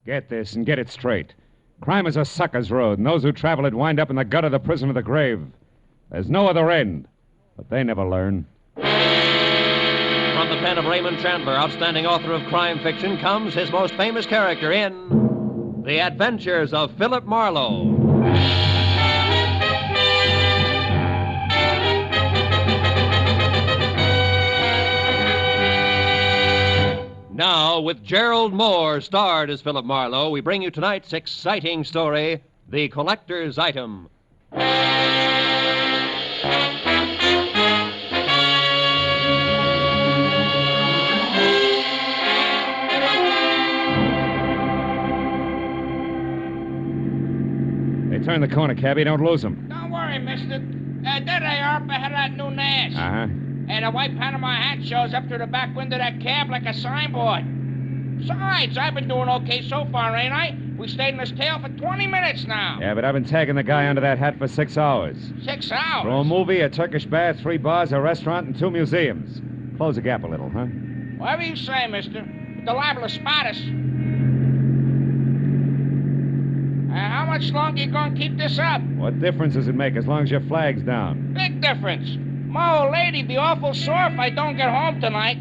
Get this and get it straight. Crime is a sucker's road, and those who travel it wind up in the gut of the prison of the grave. There's no other end, but they never learn. From the pen of Raymond Chandler, outstanding author of crime fiction, comes his most famous character in The Adventures of Philip Marlowe. Now, with Gerald Moore starred as Philip Marlowe, we bring you tonight's exciting story, The Collector's Item. Hey, turn the corner, cabbie. Don't lose them. Don't worry, mister. There they are up ahead of that new Nash. Uh-huh. And a white Panama hat shows up through the back window of that cab like a signboard. Besides, I've been doing okay so far, ain't I? We stayed in this tail for 20 minutes now. Yeah, but I've been tagging the guy under that hat for 6 hours. 6 hours? For a movie, a Turkish bath, 3 bars, a restaurant, and 2 museums. Close the gap a little, huh? Whatever you say, mister. But they're liable to spot us. How much longer you gonna keep this up? What difference does it make as long as your flag's down? Big difference. My old lady'd be awful sore if I don't get home tonight.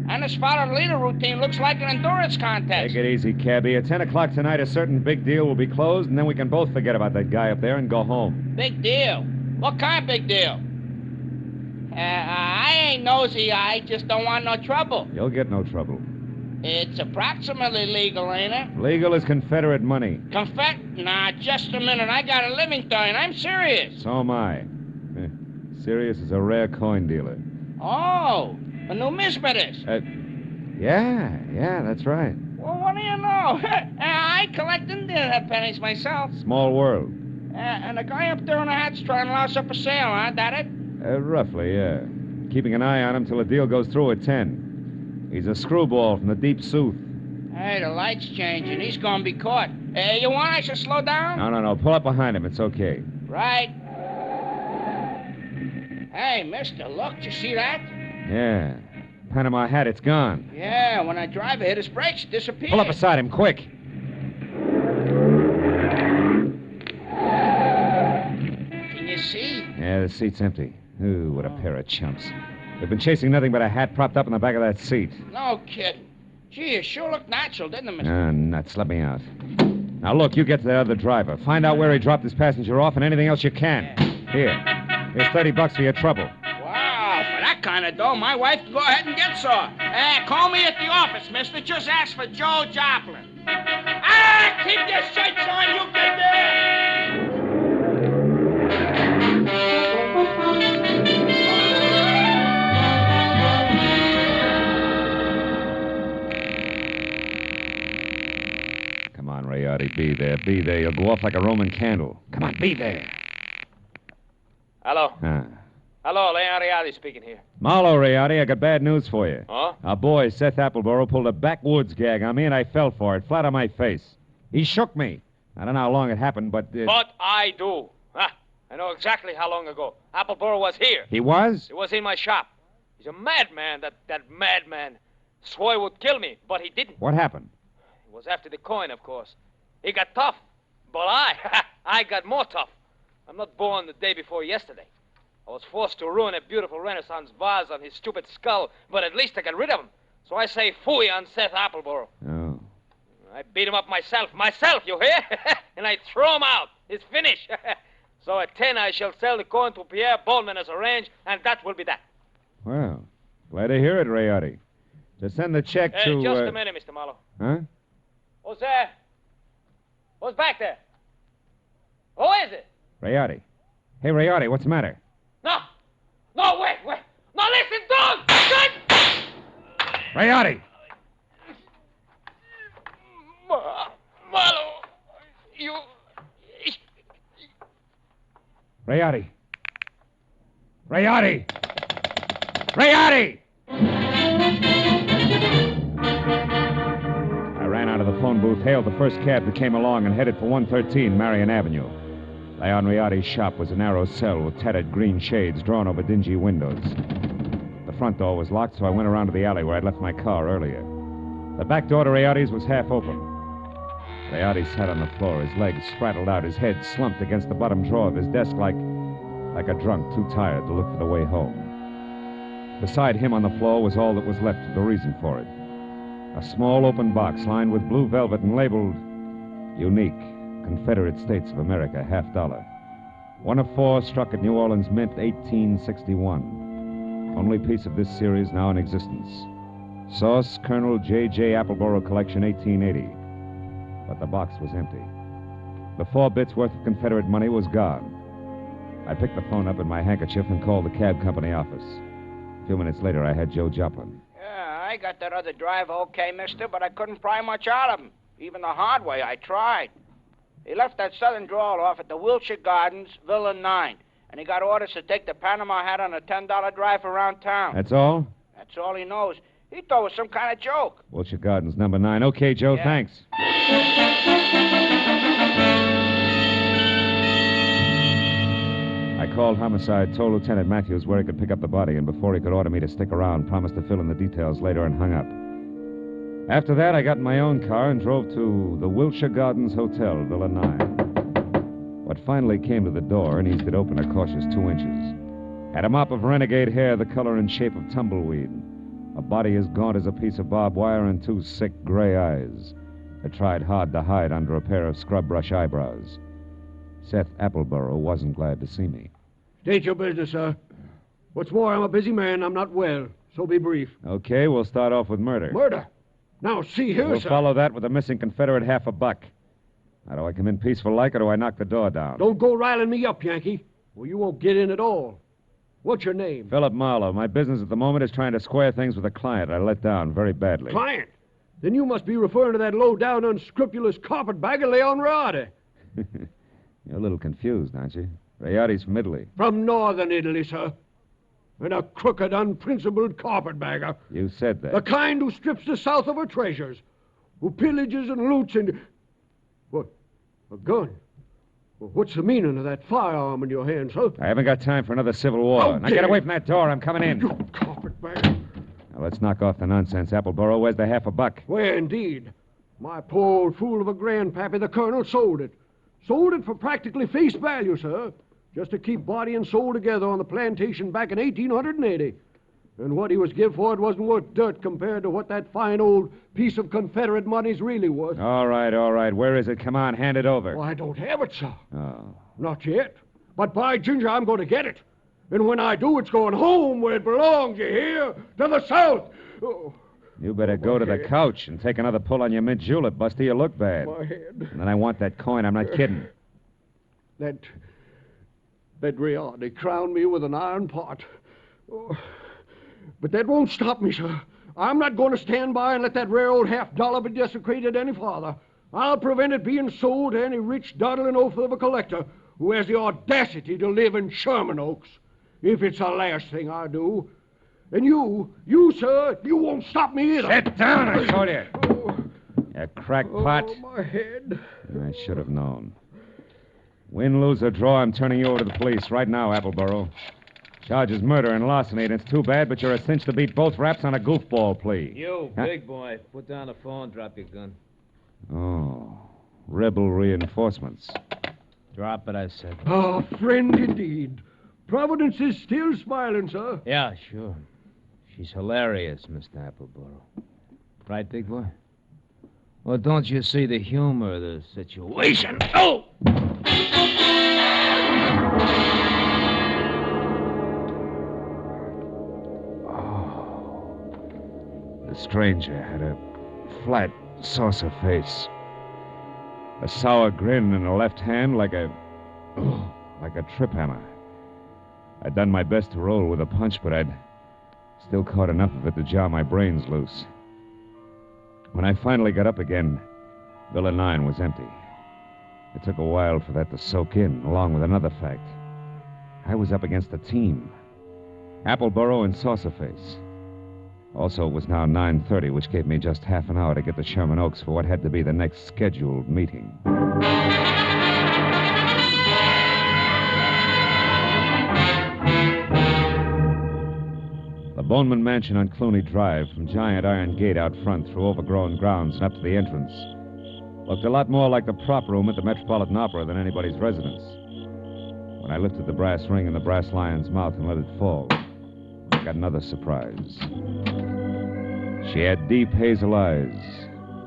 And this follow-the-leader routine looks like an endurance contest. Take it easy, cabbie. At 10 o'clock tonight, a certain big deal will be closed, and then we can both forget about that guy up there and go home. Big deal? What kind of big deal? I ain't nosy. I just don't want no trouble. You'll get no trouble. It's approximately legal, ain't it? Legal as Confederate money. Nah, just a minute. I got a living doing. I'm serious. So am I. Serious as a rare coin dealer. Oh, a numismatist. Yeah, that's right. Well, what do you know? I collect Indian pennies myself. Small world. And the guy up there in the hat's trying to louse up a sale, huh? That it? Roughly, yeah. Keeping an eye on him till the deal goes through at 10. He's a screwball from the deep south. Hey, the light's changing. He's gonna be caught. You want I should slow down? No. Pull up behind him. It's okay. Right. Hey, mister, look. You see that? Yeah. Panama hat, it's gone. Yeah, when a driver hit his brakes, it disappeared. Pull up beside him, quick. Can you see? Yeah, the seat's empty. Ooh, what a pair of chumps. They've been chasing nothing but a hat propped up in the back of that seat. No kidding. Gee, it sure looked natural, didn't it, mister? Ah, nuts. Let me out. Now, look, you get to that other driver. Find out where he dropped his passenger off and anything else you can. Yeah. Here's $30 for your trouble. Wow, for that kind of dough, my wife can go ahead and get some. Call me at the office, mister. Just ask for Joe Joplin. Keep your shirts on, you get there! Come on, Rayardi, be there. You'll go off like a Roman candle. Come on, be there. Hello. Ah. Hello, Leon Rayardi speaking here. Marlowe, Rayardi, I got bad news for you. Huh? Our boy, Seth Appleboro, pulled a backwoods gag on me, and I fell for it, flat on my face. He shook me. I don't know how long it happened, but... But I do. I know exactly how long ago. Appleboro was here. He was? He was in my shop. He's a madman, that madman. Swore he would kill me, but he didn't. What happened? He was after the coin, of course. He got tough. But I got more tough. I'm not born the day before yesterday. I was forced to ruin a beautiful Renaissance vase on his stupid skull, but at least I got rid of him. So I say phooey on Seth Appleboro. Oh. I beat him up myself, you hear? And I throw him out. It's finished. So at 10, I shall sell the coin to Pierre Baldwin as arranged, and that will be that. Well, glad to hear it, Rayardi. Just send the check to... Just a minute, Mr. Marlowe. Huh? Who's there? Who's back there? Who is it? Rayardi. Hey, Rayardi, what's the matter? No, wait. No, listen, don't! Rayardi! Marlowe, you... Rayardi! Rayardi! I ran out of the phone booth, hailed the first cab that came along, and headed for 113 Marion Avenue. Leon Rayardi's shop was a narrow cell with tattered green shades drawn over dingy windows. The front door was locked, so I went around to the alley where I'd left my car earlier. The back door to Rayardi's was half open. Rayati sat on the floor, his legs spraddled out, his head slumped against the bottom drawer of his desk like a drunk too tired to look for the way home. Beside him on the floor was all that was left of the reason for it. A small open box lined with blue velvet and labeled Unique, Confederate States of America, $50. One of 4 struck at New Orleans Mint, 1861. Only piece of this series now in existence. Source, Colonel J.J. Appleboro Collection, 1880. But the box was empty. The 4 bits worth of Confederate money was gone. I picked the phone up in my handkerchief and called the cab company office. A few minutes later, I had Joe Joplin. Yeah, I got that other driver okay, mister, but I couldn't pry much out of him. Even the hard way, I tried. He left that southern drawl off at the Wilshire Gardens, Villa 9, and he got orders to take the Panama hat on a $10 drive around town. That's all? That's all he knows. He thought it was some kind of joke. Wilshire Gardens, number 9. Okay, Joe, Yeah. thanks. I called Homicide, told Lieutenant Matthews where he could pick up the body, and before he could order me to stick around, promised to fill in the details later and hung up. After that, I got in my own car and drove to the Wilshire Gardens Hotel, Villa 9. What finally came to the door and eased it open a cautious 2 inches. Had a mop of renegade hair the color and shape of tumbleweed. A body as gaunt as a piece of barbed wire and 2 sick gray eyes that tried hard to hide under a pair of scrub brush eyebrows. Seth Appleboro wasn't glad to see me. State your business, sir. What's more, I'm a busy man. I'm not well, so be brief. Okay, we'll start off with murder. Murder? Now, see here, We'll sir. follow that with a missing Confederate $50. Now, do I come in peaceful like, or do I knock the door down? Don't go riling me up, Yankee. Well, you won't get in at all. What's your name? Philip Marlowe. My business at the moment is trying to square things with a client I let down very badly. Client? Then you must be referring to that low-down, unscrupulous carpetbagger, Leon Rayati. You're a little confused, aren't you? Rayati's from Italy. From northern Italy, sir. And a crooked, unprincipled carpetbagger. You said that. The kind who strips the South of her treasures. Who pillages and loots and... What? A gun? Well, what's the meaning of that firearm in your hand, sir? I haven't got time for another civil war. How Now dare get away you. from that door. I'm coming in. You carpetbagger. Now let's knock off the nonsense, Appleboro. Where's the $50? Where, indeed? My poor old fool of a grandpappy, the colonel, sold it. Sold it for practically face value, sir. Just to keep body and soul together on the plantation back in 1880. And what he was give for it wasn't worth dirt compared to what that fine old piece of Confederate money's really worth. All right, all right. Where is it? Come on, hand it over. Well, I don't have it, sir. Oh. Not yet. But by ginger, I'm going to get it. And when I do, it's going home where it belongs, you hear? To the South. Oh, You better go to the couch and take another pull on your mint julep, Busty. You look bad. my head. And then I want that coin. I'm not kidding. That Rayati crowned me with an iron pot. Oh, but that won't stop me, sir. I'm not going to stand by and let that rare old $50 be desecrated any farther. I'll prevent it being sold to any rich, dawdling oaf of a collector who has the audacity to live in Sherman Oaks, if it's the last thing I do. And you, sir, you won't stop me either. Sit down, I told you. Oh, You crackpot. oh, my head. I should have known. Win, lose, or draw, I'm turning you over to the police right now, Appleboro. Charge is murder and larceny, and it's too bad, but you're a cinch to beat both raps on a goofball plea. You, Huh? big boy, put down the phone, drop your gun. Oh, rebel reinforcements. Drop it, I said. Ah, friend indeed. Providence is still smiling, sir. Yeah, sure. She's hilarious, Mr. Appleboro. Right, big boy? Well, don't you see the humor of the situation? Oh! The stranger had a flat, saucer face. A sour grin in the left hand like a trip hammer. I'd done my best to roll with a punch, but I'd still caught enough of it to jar my brains loose. When I finally got up again, Villa 9 was empty. It took a while for that to soak in, along with another fact. I was up against a team. Appleboro and Saucerface. Also, it was now 9:30, which gave me just half an hour to get to Sherman Oaks for what had to be the next scheduled meeting. The Boneman Mansion on Clooney Drive, from giant iron gate out front through overgrown grounds and up to the entrance. Looked a lot more like the prop room at the Metropolitan Opera than anybody's residence. When I lifted the brass ring in the brass lion's mouth and let it fall, I got another surprise. She had deep hazel eyes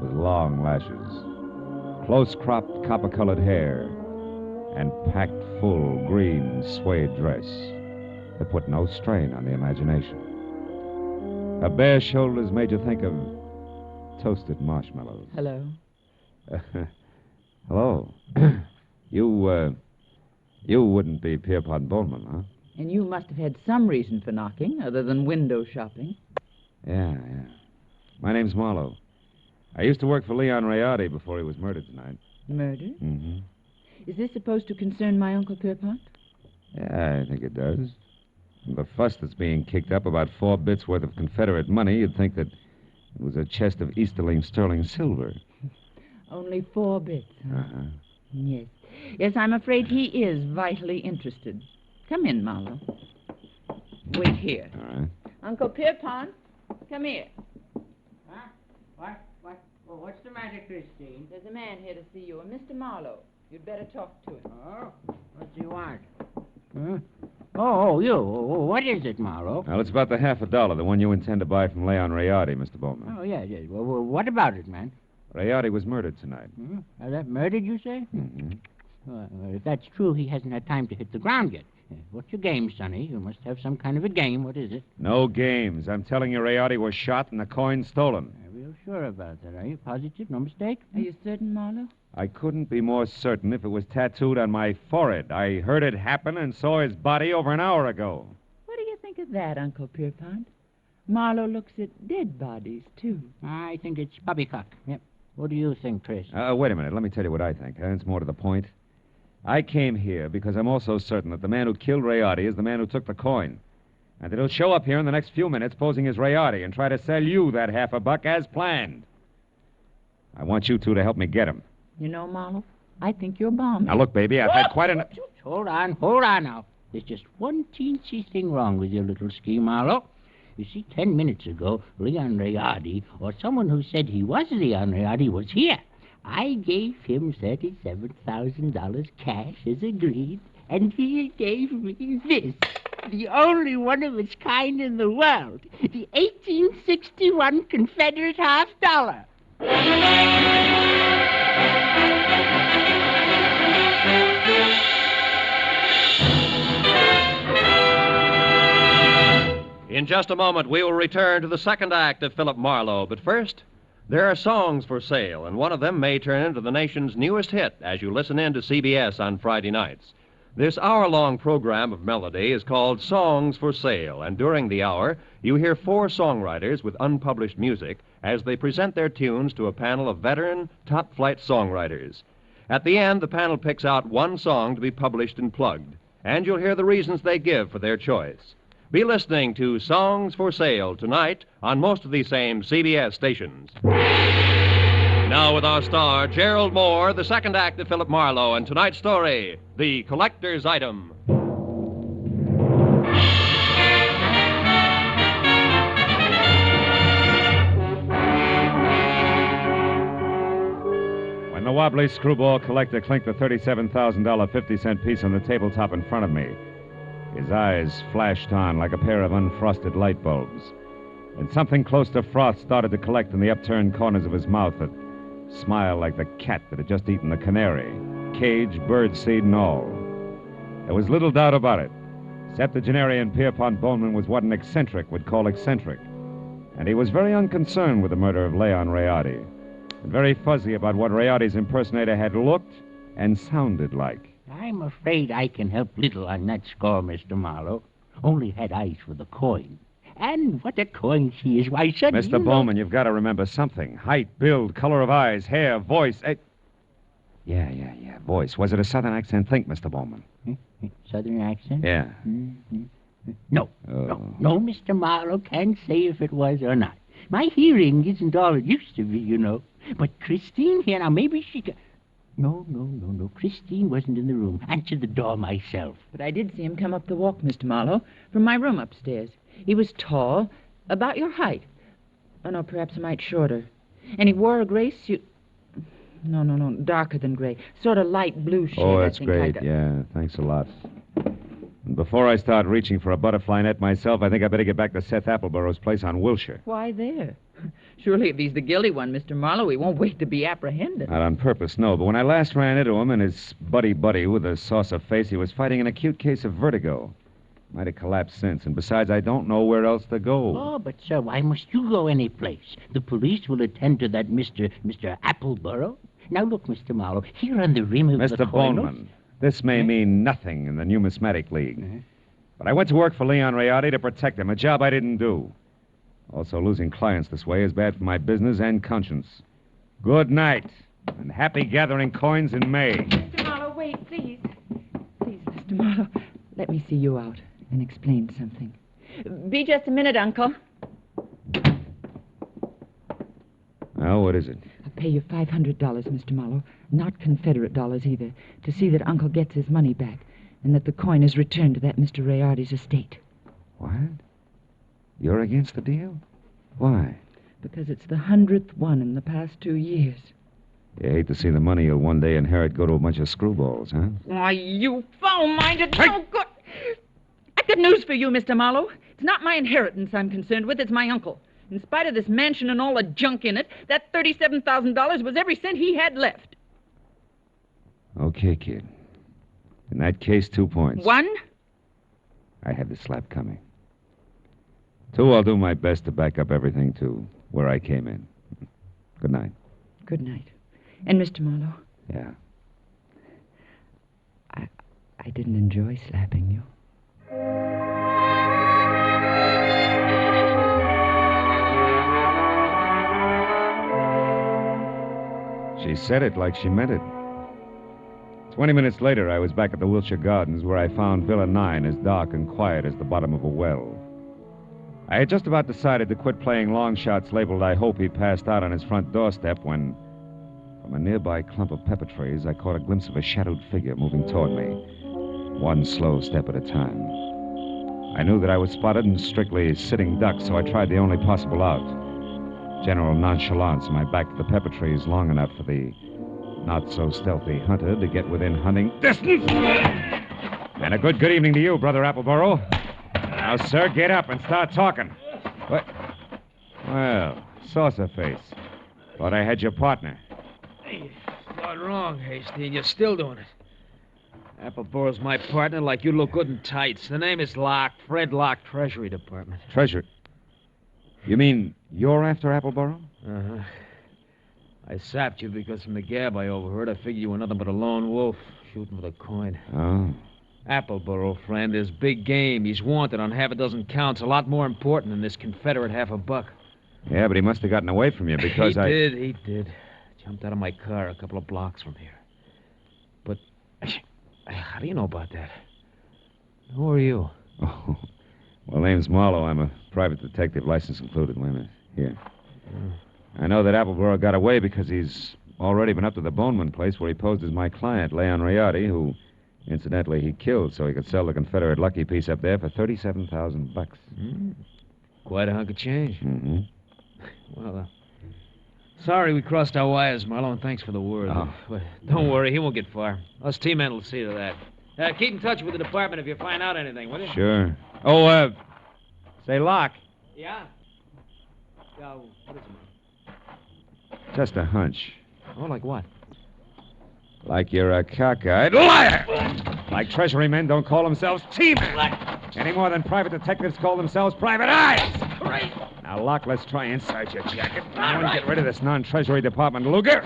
with long lashes, close-cropped copper-colored hair, and packed full green suede dress that put no strain on the imagination. Her bare shoulders made you think of toasted marshmallows. Hello. Hello. You wouldn't be Pierpont Bowman, huh? And you must have had some reason for knocking, other than window shopping. Yeah. My name's Marlowe. I used to work for Leon Rayardi before he was murdered tonight. Murder? Mm-hmm. Is this supposed to concern my Uncle Pierpont? Yeah, I think it does. From the fuss that's being kicked up about 4 bits worth of Confederate money, you'd think that it was a chest of Easterling sterling silver. Only 4 bits, huh? Uh-huh. Yes. Yes, I'm afraid he is vitally interested. Come in, Marlowe. Wait here. All right. Uncle Pierpont, come here. Huh? What? Well, what's the matter, Christine? There's a man here to see you, a Mr. Marlowe. You'd better talk to him. Oh? What do you want? Huh? Oh, you. What is it, Marlowe? Well, it's about the $50, the one you intend to buy from Leon Rayardi, Mr. Bowman. Oh, yeah. Well, what about it, man? Rayardi was murdered tonight. That murdered, you say? Mm-hmm. Well, if that's true, he hasn't had time to hit the ground yet. What's your game, Sonny? You must have some kind of a game. What is it? No games. I'm telling you, Rayardi was shot and the coin stolen. You're real sure about that, are you? Positive? No mistake? Are you certain, Marlowe? I couldn't be more certain if it was tattooed on my forehead. I heard it happen and saw his body over an hour ago. What do you think of that, Uncle Pierpont? Marlowe looks at dead bodies, too. I think it's poppycock. Yep. What do you think, Chris? Wait a minute. Let me tell you what I think. It's more to the point. I came here because I'm also certain that the man who killed Rayardi is the man who took the coin. And that he'll show up here in the next few minutes posing as Rayardi and try to sell you that $50 as planned. I want you two to help me get him. You know, Marlowe, I think you're balmy. Now, look, baby, I've had quite enough... Hold on now. There's just one teensy thing wrong with your little scheme, Marlowe. You see, 10 minutes ago, Leon Rayardi, or someone who said he was Leon Rayardi, was here. I gave him $37,000 cash as agreed, and he gave me this, the only one of its kind in the world, the 1861 Confederate $50. In just a moment, we will return to the second act of Philip Marlowe. But first, there are songs for sale, and one of them may turn into the nation's newest hit as you listen in to CBS on Friday nights. This hour-long program of melody is called Songs for Sale, and during the hour, you hear 4 songwriters with unpublished music as they present their tunes to a panel of veteran, top-flight songwriters. At the end, the panel picks out one song to be published and plugged, and you'll hear the reasons they give for their choice. Be listening to Songs for Sale tonight on most of these same CBS stations. Now with our star, Gerald Moore, the second act of Philip Marlowe, and tonight's story, The Collector's Item. When the wobbly screwball collector clinked the $37,000 50-cent piece on the tabletop in front of me, his eyes flashed on like a pair of unfrosted light bulbs. And something close to froth started to collect in the upturned corners of his mouth that smiled like the cat that had just eaten the canary, cage, birdseed, and all. There was little doubt about it. Septuagenarian Pierpont Bowman was what an eccentric would call eccentric. And he was very unconcerned with the murder of Leon Rayardi, and very fuzzy about what Rayardi's impersonator had looked and sounded like. I'm afraid I can help little on that score, Mr. Marlowe. Only had eyes for the coin. And what a coin she is. Why, suddenly... Mr. Bowman, you've got to remember something. Height, build, color of eyes, hair, voice. Yeah, voice. Was it a southern accent? Think, Mr. Bowman. Southern accent? Yeah. Mm-hmm. No, Mr. Marlowe can't say if it was or not. My hearing isn't all it used to be, you know. But Christine here, now maybe she can... No. Christine wasn't in the room. Answered the door myself. But I did see him come up the walk, Mr. Marlowe, from my room upstairs. He was tall, about your height. Oh, no, perhaps a mite shorter. And he wore a gray suit. No. Darker than gray. Sort of light blue shade. Oh, I that's think, great. like a... Yeah, thanks a lot. And before I start reaching for a butterfly net myself, I think I better get back to Seth Appleborough's place on Wilshire. Why there? Surely if he's the guilty one, Mr. Marlowe, he won't wait to be apprehended. Not on purpose, no. But when I last ran into him and his buddy with a saucer face, he was fighting an acute case of vertigo. Might have collapsed since. And besides, I don't know where else to go. Oh, but, sir, why must you go any place? The police will attend to that Mr. Appleborough. Now, look, Mr. Marlowe, here on the rim of the Mr. corner... Boneman, this may mean nothing in the Numismatic League. But I went to work for Leon Rayardi to protect him, a job I didn't do. Also, losing clients this way is bad for my business and conscience. Good night, and happy gathering coins in May. Mr. Marlowe, wait, please. Please, Mr. Marlowe, let me see you out and explain something. Be just a minute, Uncle. Well, what is it? I'll pay you $500, Mr. Marlowe, not Confederate dollars either, to see that Uncle gets his money back and that the coin is returned to that Mr. Rayardi's estate. What? You're against the deal? Why? Because it's the 100th one in the past 2 years. You hate to see the money you'll one day inherit go to a bunch of screwballs, huh? Why, you foul-minded, no good... I've got news for you, Mr. Marlowe. It's not my inheritance I'm concerned with, it's my uncle. In spite of this mansion and all the junk in it, that $37,000 was every cent he had left. Okay, kid. In that case, 2 points. 1? I had the slap coming. 2, I'll do my best to back up everything to where I came in. Good night. Good night. And Mr. Marlowe, Yeah. I didn't enjoy slapping you. She said it like she meant it. 20 minutes later, I was back at the Wilshire Gardens where I found Villa 9 as dark and quiet as the bottom of a well. I had just about decided to quit playing long shots labeled I hope he passed out on his front doorstep when, from a nearby clump of pepper trees, I caught a glimpse of a shadowed figure moving toward me, one slow step at a time. I knew that I was spotted and strictly sitting duck, so I tried the only possible out. General nonchalance, my back to the pepper trees long enough for the not-so-stealthy hunter to get within hunting distance. And a good evening to you, Brother Appleborough. Now, sir, get up and start talking. What? Well, saucer face. Thought I had your partner. Hey, you started wrong, Hasty, and you're still doing it. Appleborow's my partner like you look good in tights. The name is Locke, Fred Locke, Treasury Department. Treasure. You mean you're after Appleborough? Uh-huh. I sapped you because from the gab I overheard, I figured you were nothing but a lone wolf shooting for the coin. Oh. Appleborough, friend, is big game. He's wanted on half a dozen counts, a lot more important than this Confederate $50. Yeah, but he must have gotten away from you because He did. Jumped out of my car a couple of blocks from here. But how do you know about that? Who are you? Oh. Well, name's Marlowe. I'm a private detective, license included. Wait a minute. Here. I know that Appleborough got away because he's already been up to the Boneman place where he posed as my client, Leon Rayardi, who, incidentally, he killed so he could sell the Confederate lucky piece up there for $37,000. Quite a hunk of change. Mm-hmm. Well, sorry we crossed our wires, Marlowe, and thanks for the word. Oh. But don't worry, he won't get far. Us T-men will see to that. Keep in touch with the department if you find out anything, will you? Sure. Oh, say, Locke. Yeah? What is it? Just a hunch. Oh, like what? Like you're a cockeyed liar! Like Treasury men don't call themselves T-men! Any more than private detectives call themselves private eyes! Great! Now, Locke, let's try inside your jacket. One, get rid of this non-Treasury Department Luger.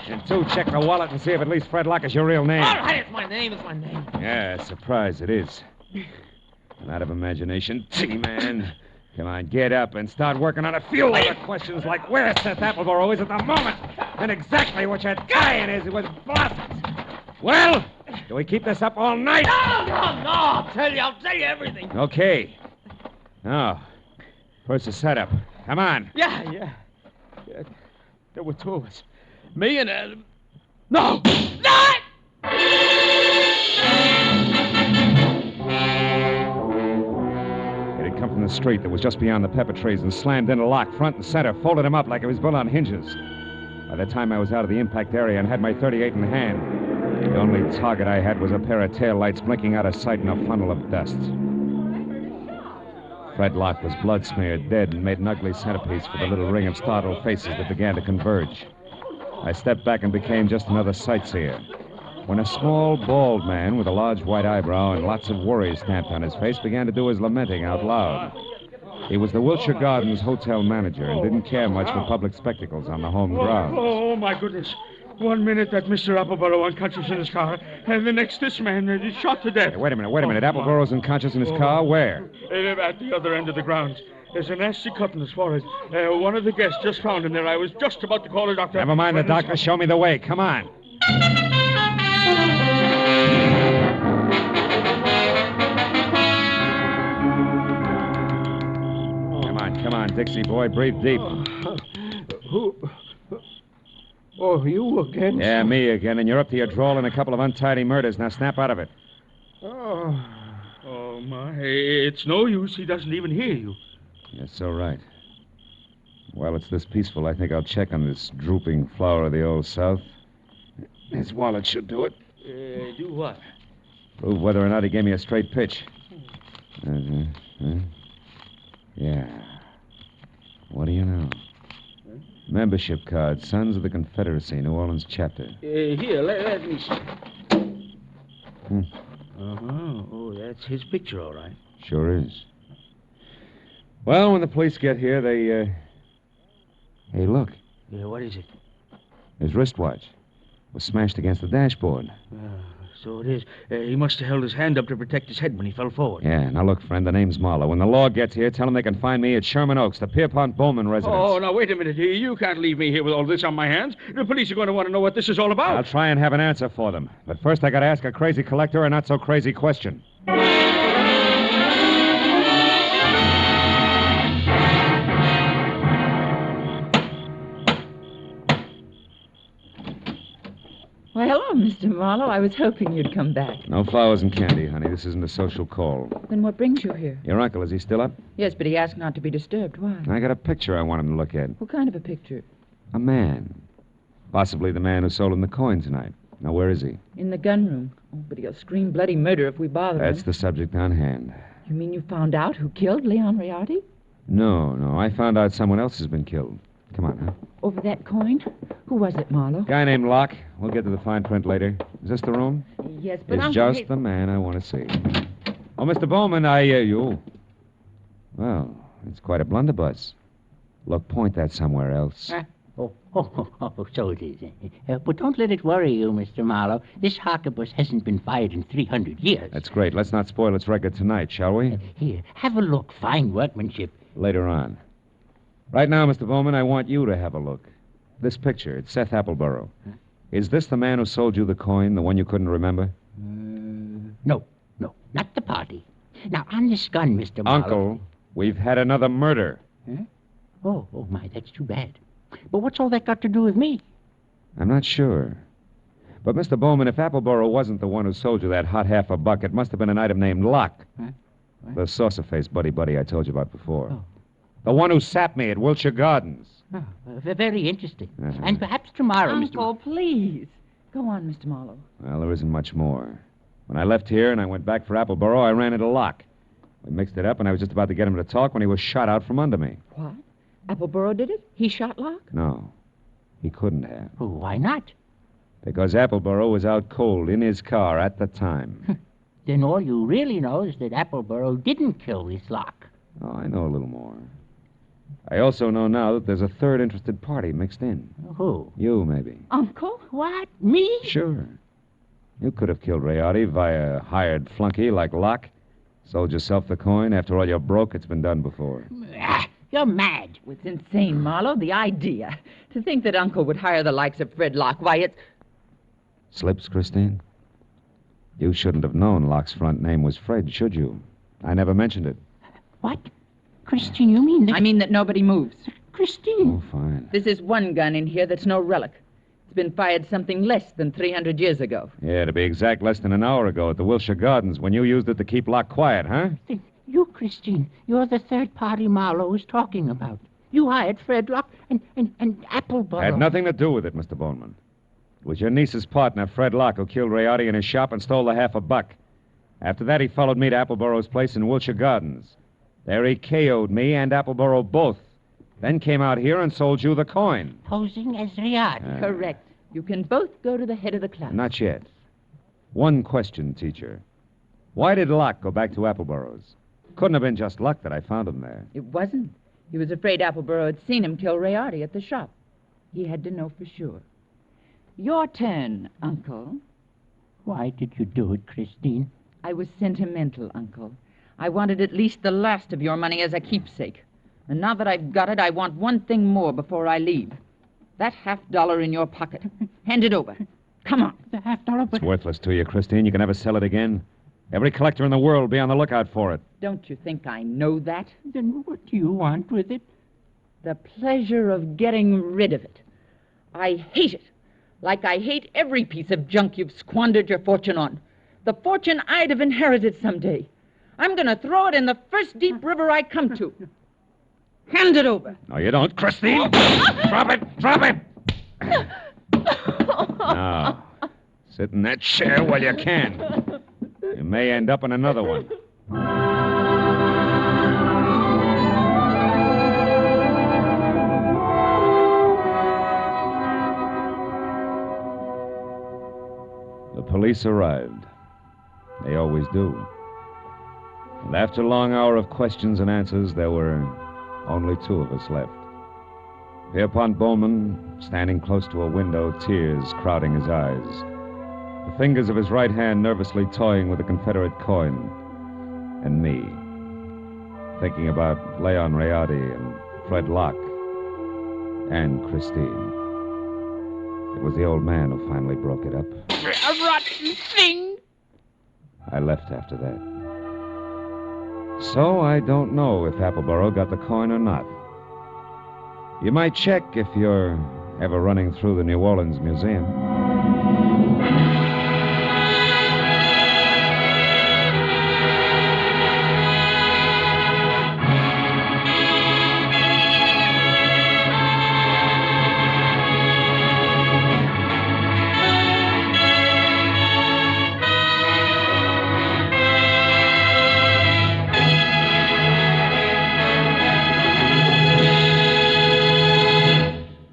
And 2, check the wallet and see if at least Fred Locke is your real name. All right, it's my name. Yeah, surprise, it is. And out of imagination, T-man. Come on, get up and start working on a few other questions like where Seth Appleborough is at the moment and exactly what your tie-in is with Blossoms. Well, do we keep this up all night? No. I'll tell you everything. Okay. Now, first the setup. Come on. Yeah. There were 2 of us. Me and Adam. No! Come from the street that was just beyond the pepper trees and slammed into Locke front and center, folded him up like he was built on hinges. By the time I was out of the impact area and had my .38 in hand, the only target I had was a pair of taillights blinking out of sight in a funnel of dust. Fred Locke was blood-smeared, dead, and made an ugly centerpiece for the little ring of startled faces that began to converge. I stepped back and became just another sightseer, when a small, bald man with a large white eyebrow and lots of worry stamped on his face began to do his lamenting out loud. He was the Wilshire Gardens hotel manager and didn't care much for public spectacles on the home grounds. Oh, my goodness. 1 minute that Mr. Appleborough unconscious in his car, and the next this man is shot to death. Hey, wait a minute. Appleborow's unconscious in his car? Where? At the other end of the grounds. There's a nasty cut in his forehead. One of the guests just found him there. I was just about to call a doctor. Never mind the doctor. Show me the way. Come on. Come on, Dixie boy. Breathe deep. Who? Oh, you again? Yeah, me again. And you're up to your drawl in a couple of untidy murders. Now snap out of it. Oh, my. It's no use. He doesn't even hear you. You're so right. While it's this peaceful, I think I'll check on this drooping flower of the Old South. His wallet should do it. Do what? Prove whether or not he gave me a straight pitch. Yeah. What do you know? Huh? Membership card, Sons of the Confederacy, New Orleans chapter. Here, let me see. Uh-huh. Oh, that's his picture, all right. Sure is. Well, when the police get here, they, Hey, look. Yeah, what is it? His wristwatch was smashed against the dashboard. So it is. He must have held his hand up to protect his head when he fell forward. Yeah, now look, friend, the name's Marlowe. When the law gets here, tell them they can find me at Sherman Oaks, the Pierpont Bowman residence. Oh, now, wait a minute. You can't leave me here with all this on my hands. The police are going to want to know what this is all about. I'll try and have an answer for them. But first, I got to ask a crazy collector a not-so-crazy question. Well, hello, Mr. Marlowe. I was hoping you'd come back. No flowers and candy, honey. This isn't a social call. Then what brings you here? Your uncle, is he still up? Yes, but he asked not to be disturbed. Why? I got a picture I want him to look at. What kind of a picture? A man. Possibly the man who sold him the coin tonight. Now, where is he? In the gun room. Oh, but he'll scream bloody murder if we bother him. That's the subject on hand. You mean you found out who killed Leon Riardi? No. I found out someone else has been killed. Come on, huh? Over that coin? Who was it, Marlowe? Guy named Locke. We'll get to the fine print later. Is this the room? Yes, but It's Uncle just the man I want to see. Oh, Mr. Bowman, you. Well, it's quite a blunderbuss. Look, point that somewhere else. So it is. But don't let it worry you, Mr. Marlowe. This harquebus hasn't been fired in 300 years. That's great. Let's not spoil its record tonight, shall we? Here, have a look. Fine workmanship. Later on. Right now, Mr. Bowman, I want you to have a look. This picture, it's Seth Appleborough. Huh? Is this the man who sold you the coin, the one you couldn't remember? No, not the party. Now, on this gun, Mr. Marlowe... Uncle, we've had another murder. Huh? Oh, my, that's too bad. But what's all that got to do with me? I'm not sure. But, Mr. Bowman, if Appleborough wasn't the one who sold you that hot $50, it must have been an item named Locke. Huh? The saucer-faced buddy I told you about before. Oh. The one who sapped me at Wilshire Gardens. Oh, very interesting. And perhaps tomorrow, Uncle, please. Go on, Mr. Marlowe. Well, there isn't much more. When I left here and I went back for Appleborough, I ran into Locke. We mixed it up, and I was just about to get him to talk when he was shot out from under me. What? Appleborough did it? He shot Locke? No. He couldn't have. Oh, why not? Because Appleborough was out cold in his car at the time. Then all you really know is that Appleborough didn't kill this Locke. Oh, I know a little more. I also know now that there's a third interested party mixed in. Who? You, maybe. Uncle? What? Me? Sure. You could have killed Riardi via a hired flunky like Locke. Sold yourself the coin. After all, you're broke. It's been done before. You're mad. It's insane, Marlowe. The idea. To think that Uncle would hire the likes of Fred Locke. Why, it's... Slips, Christine? You shouldn't have known Locke's front name was Fred, should you? I never mentioned it. What? Christine, you mean that... I mean that nobody moves. Christine. Oh, fine. This is one gun in here that's no relic. It's been fired something less than 300 years ago. Yeah, to be exact, less than an hour ago at the Wilshire Gardens when you used it to keep Locke quiet, huh? You, Christine, you're the third party Marlowe was talking about. You hired Fred Locke and Appleboro. Had nothing to do with it, Mr. Bowman. It was your niece's partner, Fred Locke, who killed Rayardi in his shop and stole the $50. After that, he followed me to Appleboro's place in Wilshire Gardens. There he KO'd me and Appleboro both. Then came out here and sold you the coin. Posing as Rayardi. Correct. You can both go to the head of the class. Not yet. One question, teacher. Why did Locke go back to Appleboro's? Couldn't have been just luck that I found him there. It wasn't. He was afraid Appleboro had seen him kill Rayardi at the shop. He had to know for sure. Your turn, Uncle. Why did you do it, Christine? I was sentimental, Uncle. I wanted at least the last of your money as a keepsake. And now that I've got it, I want one thing more before I leave. That $50 in your pocket. Hand it over. Come on. The $50, but... It's worthless to you, Christine. You can never sell it again. Every collector in the world will be on the lookout for it. Don't you think I know that? Then what do you want with it? The pleasure of getting rid of it. I hate it. Like I hate every piece of junk you've squandered your fortune on. The fortune I'd have inherited someday. I'm going to throw it in the first deep river I come to. Hand it over. No, you don't, Christine. Drop it. Drop it. Now, sit in that chair while you can. You may end up in another one. The police arrived. They always do. And after a long hour of questions and answers, there were only two of us left. Pierpont Bowman, standing close to a window, tears crowding his eyes. The fingers of his right hand nervously toying with the Confederate coin. And me, thinking about Leon Rayardi and Fred Locke and Christine. It was the old man who finally broke it up. A rotten thing. I left after that. So I don't know if Appleboro got the coin or not. You might check if you're ever running through the New Orleans Museum.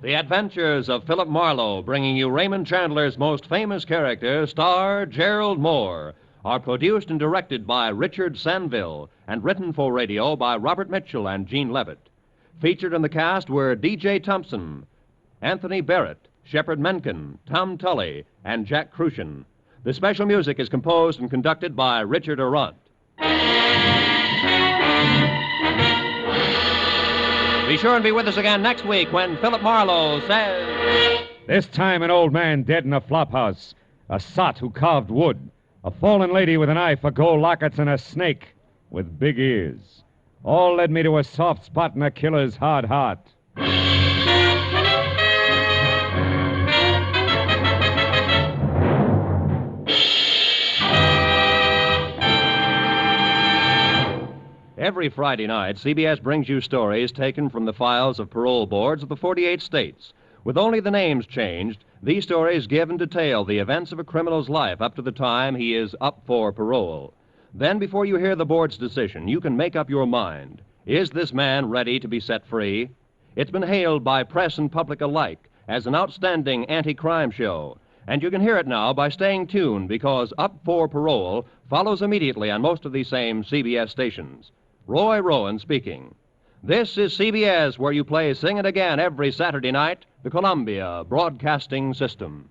The Adventures of Philip Marlowe, bringing you Raymond Chandler's most famous character, star Gerald Moore, are produced and directed by Richard Sanville and written for radio by Robert Mitchell and Gene Levitt. Featured in the cast were D.J. Thompson, Anthony Barrett, Shepard Menken, Tom Tully, and Jack Crucian. The special music is composed and conducted by Richard Arant. Be sure and be with us again next week when Philip Marlowe says... This time an old man dead in a flophouse, a sot who carved wood, a fallen lady with an eye for gold lockets, and a snake with big ears. All led me to a soft spot in a killer's hard heart. Every Friday night, CBS brings you stories taken from the files of parole boards of the 48 states. With only the names changed, these stories give and detail the events of a criminal's life up to the time he is up for parole. Then, before you hear the board's decision, you can make up your mind. Is this man ready to be set free? It's been hailed by press and public alike as an outstanding anti-crime show. And you can hear it now by staying tuned, because Up for Parole follows immediately on most of these same CBS stations. Roy Rowan speaking. This is CBS, where you play Sing It Again every Saturday night, the Columbia Broadcasting System.